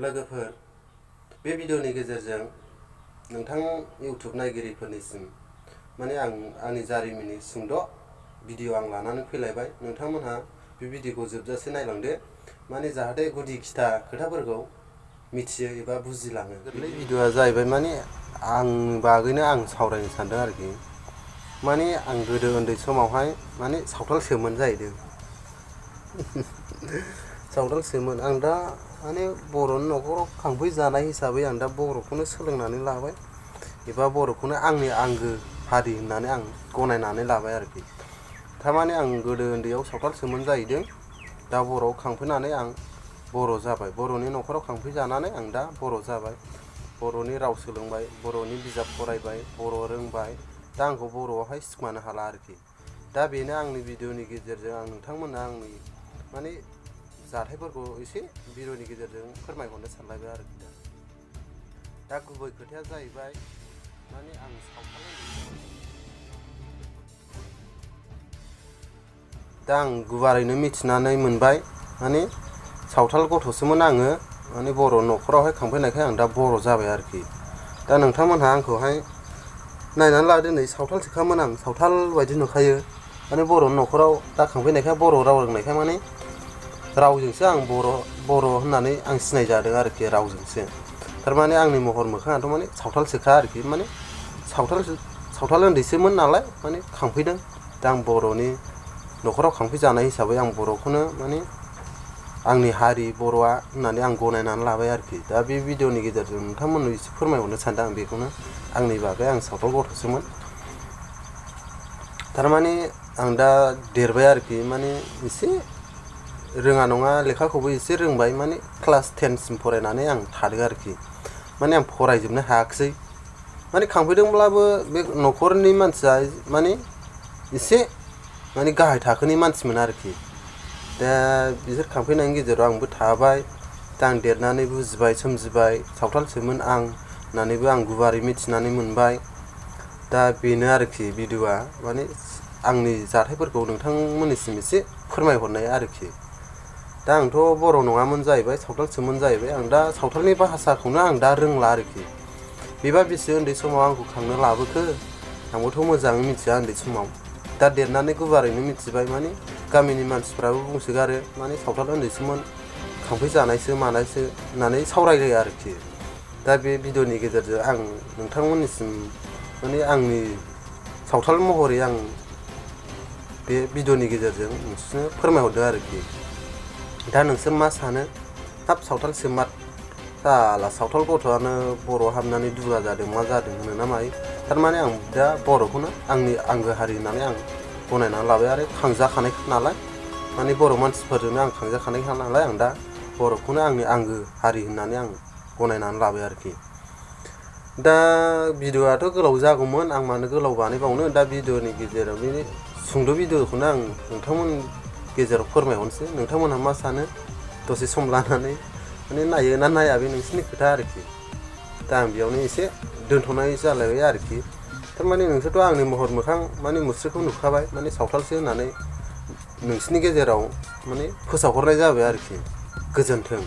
लोगोफोर बे भिडिअनि गेजेरजों नोंथां इउट्युब नायगिरिफोरनिसिम माने आंनि जारिमिननि सुंद' भिडिअ आं लानानै फैलायबाय। नोंथांमोनहा बे भिडिअखौ जोबजासे नायलांदो, माने जाहाथे गुदि खिथा खोथाफोरखौ मिथियो एबा बुजिलाङो। गोरलै भिडिअआ जाहैबाय माने आं बागैनो आं सावरायनो सानदों आरोखि। माने आं गोदो उन्दै समावहाय माने सावथालसोमोन जाहैदों। सावथालसोमोन आं दा माने बर'नि न'खराव खांफै जानाय हिसाबै आं दा बर'खौनो सोलोंनानै लाबाय एबा बर'खौनो आंनि आंगो हारि होननानै आं गनायनानै लाबाय आरोखि। थारमाने आं गोदो उन्दैयाव सावथालसोमोन जाहैदों, दा बर'आव खांफैनानै आं बर' जाबाय। बर'नि न'खराव खांफै जानानै आं दा बर' जाबाय। बर'नि राव सोलोंबाय, बर'नि बिजाब फरायबाय, बर' रोंबाय। दा आंखौ बर'आवहाय सिखोमानो हाला आरोखि। दा बेनो आंनि भिडिअनि गेजेरजों आं नोंथांमोननो आंनि माने जाथायफोरखौ एसे भिडिअनि गेजेरजों फोरमायहरनो सानलायबाय आरोखि। दा गुबै खोथाया जाहैबाय माने आं दा आं गुवारैनो मिथिनानै मोनबाय माने सावथाल गथ'सोमोन आङो, माने बर' न'खरावहाय खांफैनायखाय आं दा बर' जाबाय आरोखि। दा नोंथांमोनहा आंखौहाय नायनानै लादो, नै सावथालसोखामोन आं, सावथाल बायदि नुखायो। माने बर'नि न'खराव दा खांफैनायखाय बर' राव रोंनायखाय माने रावजोंसो आं बर' होननानै आं सिनायजादों आरोखि, रावजोंसो। थारमाने आंनि महर मोखाङाथ' माने सावथालसोखा आरोखि। माने सावथाल उन्दैसोमोन नालाय माने खांफैदों। दा आं बर'नि न'खराव खांफै जानाय हिसाबै आं बर'खौनो माने आंनि हारि बर'आ होननानै आं गनायनानै लाबाय आरोखि। दा बे भिडिअनि गेजेरजों नोंथांमोननो एसे फोरमायहरनो सानदों आं बेखौनो, आंनि बागै आं सावथाल गथ'सोमोन। थारमाने आं दा देरबाय आरोखि, माने एसे रोङा नङा लेखाखौबो एसे रोंबाय। माने क्लास 10 सिम फरायनानै आं थादों आरोखि। माने आं फरायजोबनो हायाखिसै। माने खांफैदोंब्लाबो बे न'खरनि मानसिया माने एसे माने गाहाय थाखोनि मानसिमोन आरोखि। दा बिसोर खांफैनायनि गेजेराव आंबो थाबाय। दा आं देरनानै बुजिबाय, सोमजिबाय, सावथालसोमोन आं होननानैबो आं गुवारै मिथिनानै मोनबाय। दा बेनो आरोखि भिडिअआ, माने आंनि जाथायफोरखौ नोंथांमोननिसिम एसे फोरमायहरनाय आरोखि। दा आंथ' बर' नङामोन जाहैबाय, सावथालसोमोन जाहैबाय। आं दा सावथालनि भाषाखौनो आं दा रोंला आरोखि। बेबा बेसे उन्दै समाव आंखौ खांनो लाबोखो आंबोथ' मोजाङै मिथिया उन्दै समाव। दा देरनानै गुवारैनो मिथिबाय। माने गामिनि मानसिफ्राबो बुंसोगारो माने सावथाल उन्दैसोमोन, खांफै जानायसो मानायसो होननानै सावरायो आरोखि। दा बे भिडिअनि गेजेरजों आं नोंथांमोननिसिम माने आंनि सावथाल महरै आं बे भिडिअनि गेजेरजों नोंसोरनो फोरमायहरदों आरोखि। दा नोंसोर मा सानो? हाब सावथालसो मा साला सावथाल गथ'आनो बर' हाबनानै दुगा जादों मा जादों होनो ना मायो। थारमाने आं दा बर'खौनो आंनि आंगो हारि होननानै आं गनायनानै लाबाय आरो खांजाखानाय नालाय, माने बर' मानसिफोरजोंनो आं खांजाखानायखा नालाय, आं दा बर'खौनो आंनि आंगो हारि होननानै आं गनायनानै लाबाय आरोखि। दा भिडिअआथ' गोलाव जागौमोन, आं मानो गोलाव बानायबावनो। दा भिडिअनि गेजेराव बे सुंद' भिडिअखौनो आं नोंथांमोननि गेजेराव फोरमायहरनोसै। नोंथांमोनहा मा सानो दसे सम लानानै माने नायो ना नाया बे नोंसोरनि खोथा आरोखि। दा आं बेयावनो एसे दोनथ'नाय जालायबाय आरोखि। थारमाने नोंसोरथ' आंनि महर मोखां माने मुस्रिखौ नुखाबाय, माने सावथालसो होननानै नोंसोरनि गेजेराव माने फोसावहरनाय जाबाय आरोखि। गोजोन्थों।